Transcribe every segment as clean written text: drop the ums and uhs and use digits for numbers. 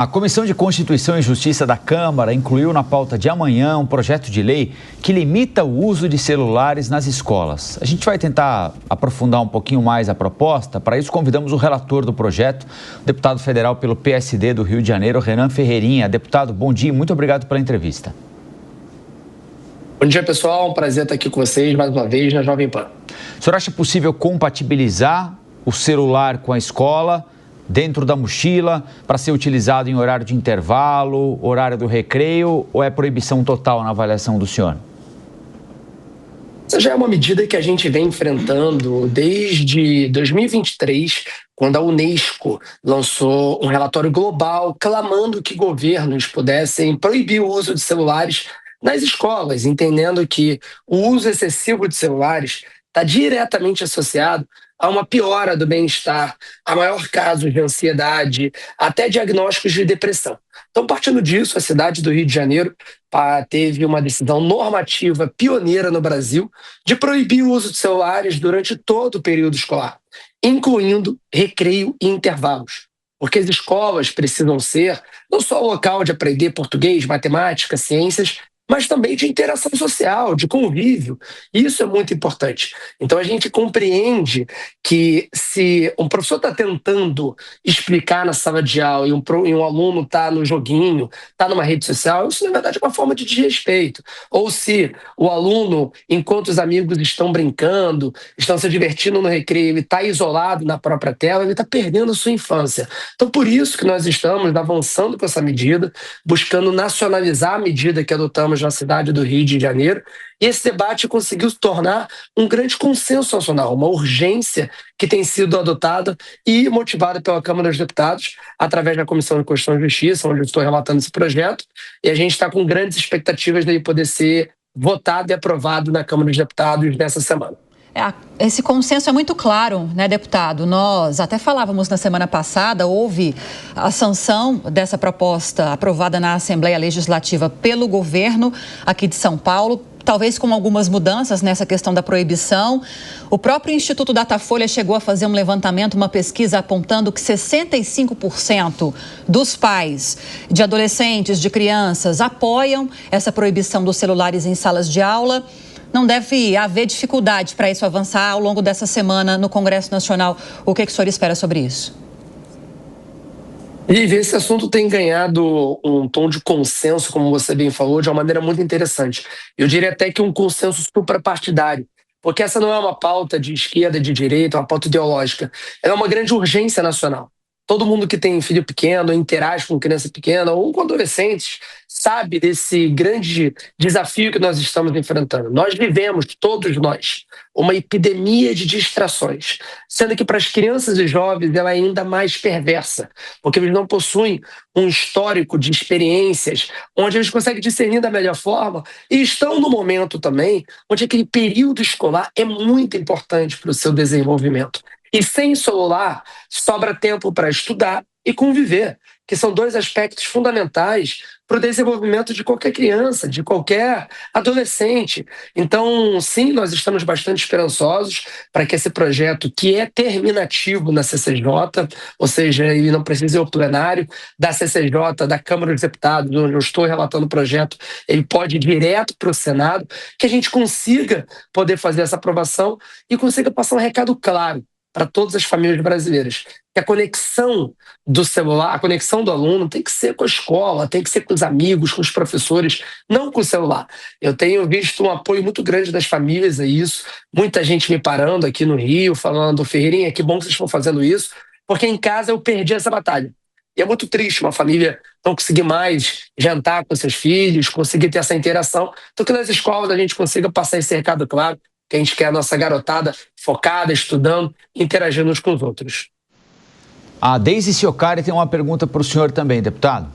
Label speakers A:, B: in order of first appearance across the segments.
A: A Comissão de Constituição e Justiça da Câmara incluiu na pauta de amanhã um projeto de lei que limita o uso de celulares nas escolas. A gente vai tentar aprofundar um pouquinho mais a proposta. Para isso, convidamos o relator do projeto, o deputado federal pelo PSD do Rio de Janeiro, Renan Ferreirinha. Deputado, bom dia e muito obrigado pela entrevista.
B: Bom dia, pessoal. Um prazer estar aqui com vocês mais uma vez na Jovem Pan.
A: O senhor acha possível compatibilizar o celular com a escola, dentro da mochila, para ser utilizado em horário de intervalo, horário do recreio, ou é proibição total na avaliação do senhor?
B: Essa já é uma medida que a gente vem enfrentando desde 2023, quando a Unesco lançou um relatório global clamando que governos pudessem proibir o uso de celulares nas escolas, entendendo que o uso excessivo de celulares está diretamente associado a uma piora do bem-estar, a maior casos de ansiedade, até diagnósticos de depressão. Então, partindo disso, a cidade do Rio de Janeiro teve uma decisão normativa pioneira no Brasil de proibir o uso de celulares durante todo o período escolar, incluindo recreio e intervalos. Porque as escolas precisam ser não só local de aprender português, matemática, ciências, mas também de interação social, de convívio. Isso é muito importante. Então, a gente compreende que se um professor está tentando explicar na sala de aula e um aluno está no joguinho, está numa rede social, isso, na verdade, é uma forma de desrespeito. Ou se o aluno, enquanto os amigos estão brincando, estão se divertindo no recreio e está isolado na própria tela, ele está perdendo a sua infância. Então, por isso que nós estamos avançando com essa medida, buscando nacionalizar a medida que adotamos na cidade do Rio de Janeiro, e esse debate conseguiu se tornar um grande consenso nacional, uma urgência que tem sido adotada e motivada pela Câmara dos Deputados, através da Comissão de Constituição e Justiça, onde eu estou relatando esse projeto, e a gente está com grandes expectativas de ele poder ser votado e aprovado na Câmara dos Deputados nessa semana.
C: Esse consenso é muito claro, né, deputado? Nós até falávamos na semana passada, houve a sanção dessa proposta aprovada na Assembleia Legislativa pelo governo aqui de São Paulo, talvez com algumas mudanças nessa questão da proibição. O próprio Instituto Datafolha chegou a fazer um levantamento, uma pesquisa apontando que 65% dos pais de adolescentes, de crianças, apoiam essa proibição dos celulares em salas de aula. Não deve haver dificuldade para isso avançar ao longo dessa semana no Congresso Nacional. O que o senhor espera sobre isso?
B: E esse assunto tem ganhado um tom de consenso, como você bem falou, de uma maneira muito interessante. Eu diria até que um consenso suprapartidário, porque essa não é uma pauta de esquerda e de direita, é uma pauta ideológica. Ela é uma grande urgência nacional. Todo mundo que tem filho pequeno, interage com criança pequena ou com adolescentes, sabe desse grande desafio que nós estamos enfrentando. Nós vivemos, todos nós, uma epidemia de distrações, sendo que para as crianças e jovens ela é ainda mais perversa, porque eles não possuem um histórico de experiências onde eles conseguem discernir da melhor forma e estão no momento também onde aquele período escolar é muito importante para o seu desenvolvimento. E sem celular, sobra tempo para estudar e conviver, que são dois aspectos fundamentais para o desenvolvimento de qualquer criança, de qualquer adolescente. Então, sim, nós estamos bastante esperançosos para que esse projeto, que é terminativo na CCJ, ou seja, ele não precisa ir ao plenário da CCJ, da Câmara dos Deputados, onde eu estou relatando o projeto, ele pode ir direto para o Senado, que a gente consiga poder fazer essa aprovação e consiga passar um recado claro para todas as famílias brasileiras. Que a conexão do celular, a conexão do aluno tem que ser com a escola, tem que ser com os amigos, com os professores, não com o celular. Eu tenho visto um apoio muito grande das famílias a isso, muita gente me parando aqui no Rio, falando: Ferreirinha, que bom que vocês estão fazendo isso, porque em casa eu perdi essa batalha. E é muito triste uma família não conseguir mais jantar com seus filhos, conseguir ter essa interação. Então que nas escolas a gente consiga passar esse recado claro, que a gente quer a nossa garotada focada, estudando, interagindo uns com os outros.
A: A Deise Ciocari tem uma pergunta para o senhor também, deputado.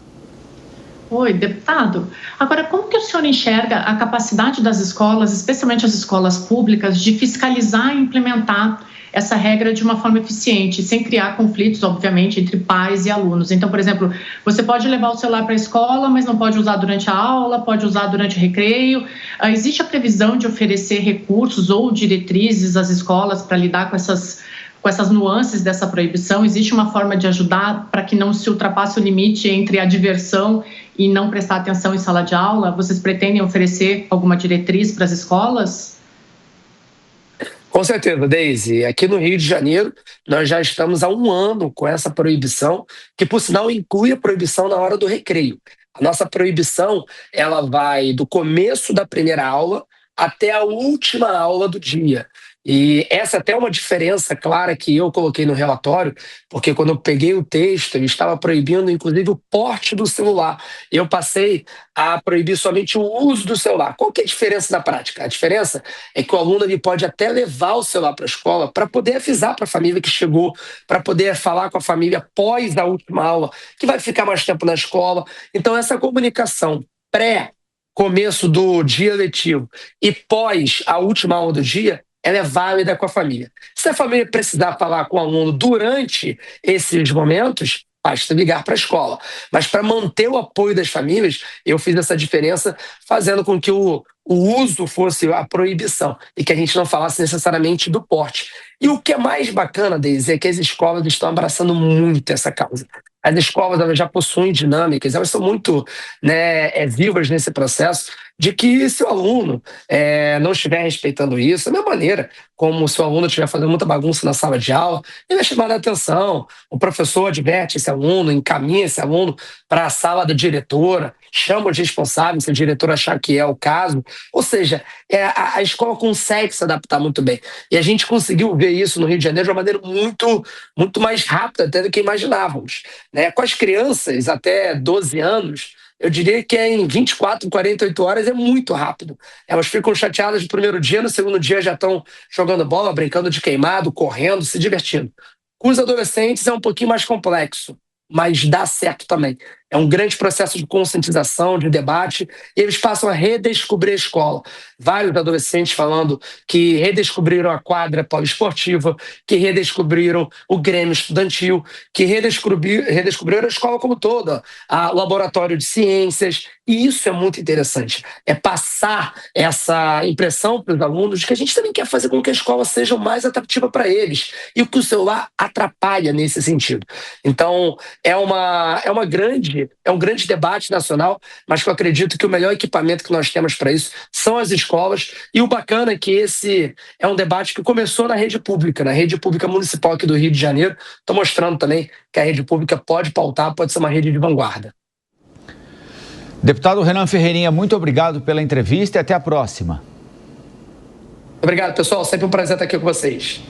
D: Oi, deputado. Agora, como que o senhor enxerga a capacidade das escolas, especialmente as escolas públicas, de fiscalizar e implementar essa regra de uma forma eficiente, sem criar conflitos, obviamente, entre pais e alunos? Então, por exemplo, você pode levar o celular para a escola, mas não pode usar durante a aula, pode usar durante o recreio. Existe a previsão de oferecer recursos ou diretrizes às escolas para lidar com com essas nuances dessa proibição? Existe uma forma de ajudar para que não se ultrapasse o limite entre a diversão e não prestar atenção em sala de aula? Vocês pretendem oferecer alguma diretriz para as escolas?
B: Com certeza, Deise. Aqui no Rio de Janeiro, nós já estamos há 1 ano com essa proibição, que, por sinal, inclui a proibição na hora do recreio. A nossa proibição, ela vai do começo da primeira aula até a última aula do dia. E essa até é uma diferença clara que eu coloquei no relatório, porque quando eu peguei o texto, ele estava proibindo, inclusive, o porte do celular. Eu passei a proibir somente o uso do celular. Qual que é a diferença na prática? A diferença é que o aluno ele pode até levar o celular para a escola para poder avisar para a família que chegou, para poder falar com a família após a última aula, que vai ficar mais tempo na escola. Então, essa comunicação pré-começo do dia letivo e pós a última aula do dia, ela é válida com a família. Se a família precisar falar com o aluno durante esses momentos, basta ligar para a escola. Mas para manter o apoio das famílias, eu fiz essa diferença fazendo com que o uso fosse a proibição e que a gente não falasse necessariamente do porte. E o que é mais bacana, Deise, é que as escolas estão abraçando muito essa causa. As escolas elas já possuem dinâmicas, elas são muito vivas nesse processo de que se o aluno não estiver respeitando isso, da mesma maneira como se o aluno estiver fazendo muita bagunça na sala de aula, ele vai chamar a atenção, o professor adverte esse aluno, encaminha esse aluno para a sala da diretora, chama os responsáveis, se a diretora achar que é o caso. Ou seja, a escola consegue se adaptar muito bem. E a gente conseguiu ver isso no Rio de Janeiro de uma maneira muito, muito mais rápida até do que imaginávamos. Com as crianças até 12 anos, eu diria que em 24, 48 horas é muito rápido. Elas ficam chateadas no primeiro dia, no segundo dia já estão jogando bola, brincando de queimado, correndo, se divertindo. Com os adolescentes é um pouquinho mais complexo, mas dá certo também. É um grande processo de conscientização, de debate, e eles passam a redescobrir a escola. Vários adolescentes falando que redescobriram a quadra poliesportiva, que redescobriram o Grêmio Estudantil, que redescobriram a escola como toda, o laboratório de ciências, e isso é muito interessante. É passar essa impressão para os alunos de que a gente também quer fazer com que a escola seja o mais atrativa para eles, e o que o celular atrapalha nesse sentido. Então, é um grande debate nacional, mas que eu acredito que o melhor equipamento que nós temos para isso são as escolas, e o bacana é que esse é um debate que começou na rede pública municipal aqui do Rio de Janeiro. Estou mostrando também que a rede pública pode pautar, pode ser uma rede de vanguarda.
A: Deputado Renan Ferreirinha, muito obrigado pela entrevista e até a próxima.
B: Obrigado, pessoal. Sempre um prazer estar aqui com vocês.